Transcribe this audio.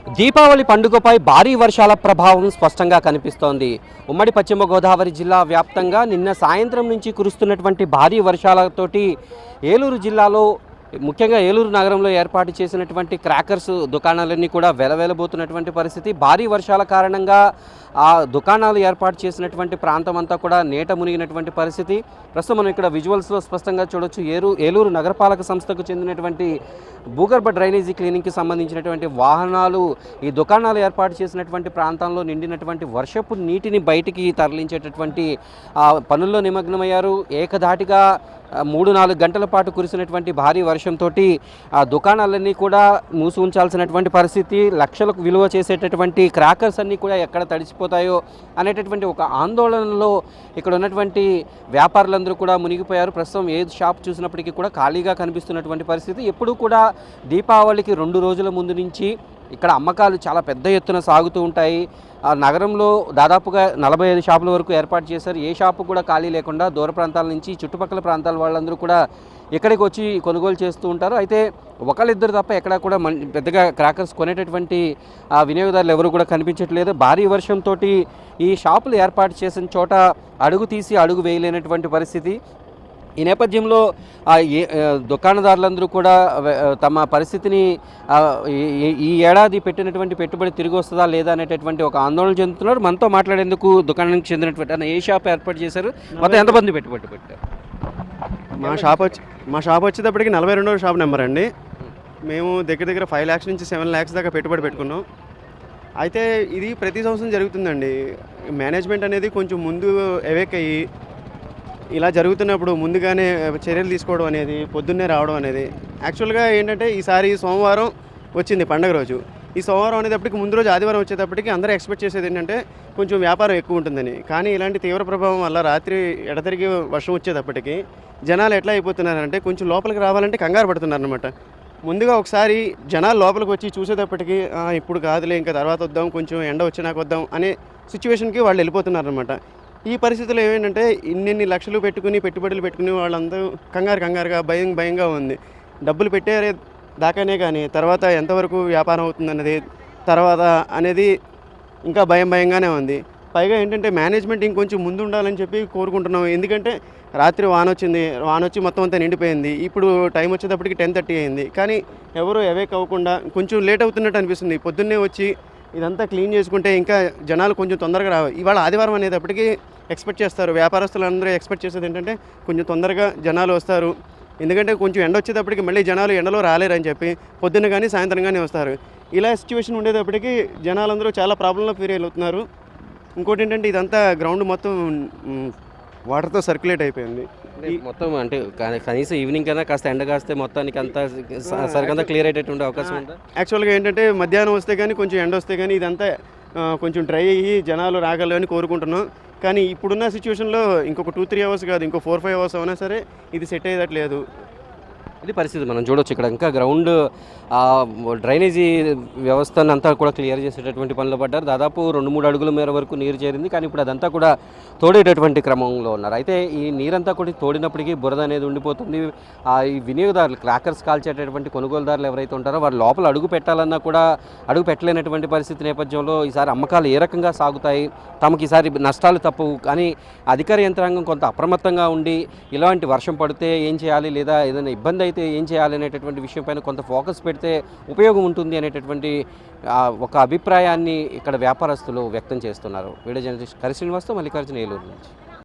దీపావళి పండుగపై భారీ వర్షాల ప్రభావం స్పష్టంగా కనిపిస్తోంది. ఉమ్మడి పశ్చిమ గోదావరి జిల్లా వ్యాప్తంగా నిన్న సాయంత్రం నుంచి కురుస్తున్నటువంటి భారీ వర్షాలతోటి ఏలూరు జిల్లాలో ముఖ్యంగా ఏలూరు నగరంలో ఏర్పాటు చేసినటువంటి క్రాకర్స్ దుకాణాలన్నీ కూడా వెలవెలబోతున్నటువంటి పరిస్థితి. భారీ వర్షాల కారణంగా ఆ దుకాణాలు ఏర్పాటు చేసినటువంటి ప్రాంతం అంతా కూడా నీట మునిగినటువంటి పరిస్థితి. ప్రస్తుతం మనం ఇక్కడ విజువల్స్లో స్పష్టంగా చూడొచ్చు. ఏలూరు నగరపాలక సంస్థకు చెందినటువంటి భూగర్భ డ్రైనేజీ క్లీనింగ్కి సంబంధించినటువంటి వాహనాలు ఈ దుకాణాలు ఏర్పాటు చేసినటువంటి ప్రాంతంలో నిండినటువంటి వర్షపు నీటిని బయటికి తరలించేటటువంటి పనుల్లో నిమగ్నమయ్యారు. ఏకధాటిగా 3-4 గంటల పాటు కురిసినటువంటి భారీ వర్షంతో ఆ దుకాణాలన్నీ కూడా మూసి ఉంచాల్సినటువంటి పరిస్థితి. లక్షలకు విలువ చేసేటటువంటి క్రాకర్స్ అన్నీ కూడా ఎక్కడ తడిసిపోతాయో అనేటటువంటి ఒక ఆందోళనలో ఇక్కడ ఉన్నటువంటి వ్యాపారులందరూ కూడా మునిగిపోయారు. ప్రస్తుతం ఏ షాప్ చూసినప్పటికీ కూడా ఖాళీగా కనిపిస్తున్నటువంటి పరిస్థితి. ఎప్పుడు కూడా దీపావళికి 2 రోజుల ముందు నుంచి ఇక్కడ అమ్మకాలు చాలా పెద్ద ఎత్తున సాగుతూ ఉంటాయి. నగరంలో దాదాపుగా 45 షాపుల వరకు ఏర్పాటు చేశారు. ఏ షాపు కూడా ఖాళీ లేకుండా దూర ప్రాంతాల నుంచి చుట్టుపక్కల ప్రాంతాల వాళ్ళందరూ కూడా ఇక్కడికి వచ్చి కొనుగోలు చేస్తూ ఉంటారు. అయితే ఒకళ్ళిద్దరు తప్ప ఎక్కడా కూడా పెద్దగా క్రాకర్స్ కొనేటటువంటి వినియోగదారులు ఎవరు కూడా కనిపించట్లేదు. భారీ వర్షంతో ఈ షాపులు ఏర్పాటు చేసిన చోట అడుగు తీసి అడుగు వేయలేనటువంటి పరిస్థితి. ఈ నేపథ్యంలో దుకాణదారులందరూ కూడా తమ పరిస్థితిని ఈ ఏడాది పెట్టినటువంటి పెట్టుబడి తిరిగి వస్తుందా లేదా అనేటటువంటి ఒక ఆందోళన చెందుతున్నారు. మనతో మాట్లాడేందుకు దుకాణానికి చెందినటువంటి ఏ షాప్ ఏర్పాటు చేశారు, మొత్తం ఎంతమంది పెట్టుబడి పెట్టారు? మా షాప్ వచ్చేటప్పటికి 42వ షాప్ నెంబర్ అండి. మేము దగ్గర 5 lakhs నుంచి 7 lakhs దాకా పెట్టుబడి పెట్టుకున్నాం. అయితే ఇది ప్రతి సంవత్సరం జరుగుతుందండి. మేనేజ్మెంట్ అనేది కొంచెం ముందు ఎవేక్ అయ్యి ఇలా జరుగుతున్నప్పుడు ముందుగానే చర్యలు తీసుకోవడం అనేది, పొద్దున్నే రావడం అనేది. యాక్చువల్గా ఏంటంటే ఈసారి సోమవారం వచ్చింది పండగ రోజు. ఈ సోమవారం అనేటప్పటికి ముందు రోజు ఆదివారం వచ్చేటప్పటికి అందరూ ఎక్స్పెక్ట్ చేసేది ఏంటంటే కొంచెం వ్యాపారం ఎక్కువ ఉంటుందని. కానీ ఇలాంటి తీవ్ర ప్రభావం వల్ల రాత్రి ఎడతెరిగి వర్షం వచ్చేటప్పటికి జనాలు ఎట్లా అయిపోతున్నారంటే కొంచెం లోపలికి రావాలంటే కంగారు పడుతున్నారనమాట. ముందుగా ఒకసారి జనాలు లోపలికి వచ్చి చూసేటప్పటికి ఇప్పుడు కాదులే ఇంకా తర్వాత వద్దాం, కొంచెం ఎండ వచ్చినాక వద్దాం అనే సిచ్యువేషన్కి వాళ్ళు వెళ్ళిపోతున్నారనమాట. ఈ పరిస్థితుల్లో ఏమేంటంటే ఇన్ని లక్షలు పెట్టుబడులు పెట్టుకుని వాళ్ళందరూ కంగారుగా భయంగా ఉంది. డబ్బులు పెట్టే దాకానే కానీ తర్వాత ఎంతవరకు వ్యాపారం అవుతుందన్నది తర్వాత అనేది ఇంకా భయంగానే ఉంది. పైగా ఏంటంటే మేనేజ్మెంట్ ఇంకొంచెం ముందు ఉండాలని చెప్పి కోరుకుంటున్నాం. ఎందుకంటే రాత్రి వానొచ్చి మొత్తం అంతా నిండిపోయింది. ఇప్పుడు టైం వచ్చేటప్పటికి 10:30 అయింది. కానీ ఎవరు అవేక్ అవ్వకుండా కొంచెం లేట్ అవుతున్నట్టు అనిపిస్తుంది. పొద్దున్నే వచ్చి ఇదంతా క్లీన్ చేసుకుంటే ఇంకా జనాలు కొంచెం తొందరగా రావాలి. ఇవాళ ఆదివారం అనేటప్పటికీ ఎక్స్పెక్ట్ చేస్తారు, వ్యాపారస్తులందరూ ఎక్స్పెక్ట్ చేసేది ఏంటంటే కొంచెం తొందరగా జనాలు వస్తారు. ఎందుకంటే కొంచెం ఎండ వచ్చేటప్పటికి మళ్ళీ జనాలు ఎండలో రాలేరని చెప్పి పొద్దున్న కానీ సాయంత్రం కానీ వస్తారు. ఇలా సిచ్యువేషన్ ఉండేటప్పటికి జనాలందరూ చాలా ప్రాబ్లంలో ఫీల్ అవుతున్నారు. ఇంకోటి ఏంటంటే ఇదంతా గ్రౌండ్ మొత్తం వాటర్తో సర్క్యులేట్ అయిపోయింది మొత్తం. అంటే కనీసం ఈవినింగ్ కన్నా కాస్త ఎండ కాస్తే మొత్తానికి అంతా సరిగ్గా క్లియర్ అయ్యేటటువంటి అవకాశం ఉందా? యాక్చువల్గా ఏంటంటే మధ్యాహ్నం వస్తే కానీ కొంచెం ఎండ వస్తే కానీ ఇదంతా కొంచెం డ్రై అయ్యి జనాలు రాగలని కోరుకుంటున్నాం. కానీ ఇప్పుడున్న సిచ్యువేషన్లో ఇంకొక 2-3 hours కాదు, ఇంకో 4-5 hours అయినా సరే ఇది సెట్ అయ్యేటట్లేదు. ఇది పరిస్థితి మనం చూడొచ్చు. ఇక్కడ ఇంకా గ్రౌండ్ డ్రైనేజీ వ్యవస్థను అంతా కూడా క్లియర్ చేసేటటువంటి పనులు పడ్డారు. దాదాపు 2-3 అడుగుల మేర వరకు నీరు చేరింది. కానీ ఇప్పుడు అదంతా కూడా తోడేటటువంటి క్రమంలో ఉన్నారు. అయితే ఈ నీరంతా కూడా తోడినప్పటికీ బురద అనేది ఉండిపోతుంది. ఈ వినియోగదారులు క్రాకర్స్ కాల్చేటటువంటి కొనుగోలుదారులు ఎవరైతే ఉంటారో వారు లోపల అడుగు పెట్టాలన్నా కూడా అడుగు పెట్టలేనటువంటి పరిస్థితి నేపథ్యంలో ఈసారి అమ్మకాలు ఏ రకంగా సాగుతాయి, తమకు ఈసారి నష్టాలు తప్పవు. కానీ అధికార యంత్రాంగం కొంత అప్రమత్తంగా ఉండి ఇలాంటి వర్షం పడితే ఏం చేయాలి, లేదా ఏదైనా ఇబ్బంది అయితే ఏం చేయాలి అనేటటువంటి విషయం పైన కొంత ఫోకస్ పెడితే ఉపయోగం ఉంటుంది అనేటటువంటి ఒక అభిప్రాయాన్ని ఇక్కడ వ్యాపారస్తులు వ్యక్తం చేస్తున్నారు. వీడియో జర్నలిస్ట్ కరి శ్రీనివాస్తో మల్లికార్జున, ఏలూరు నుంచి.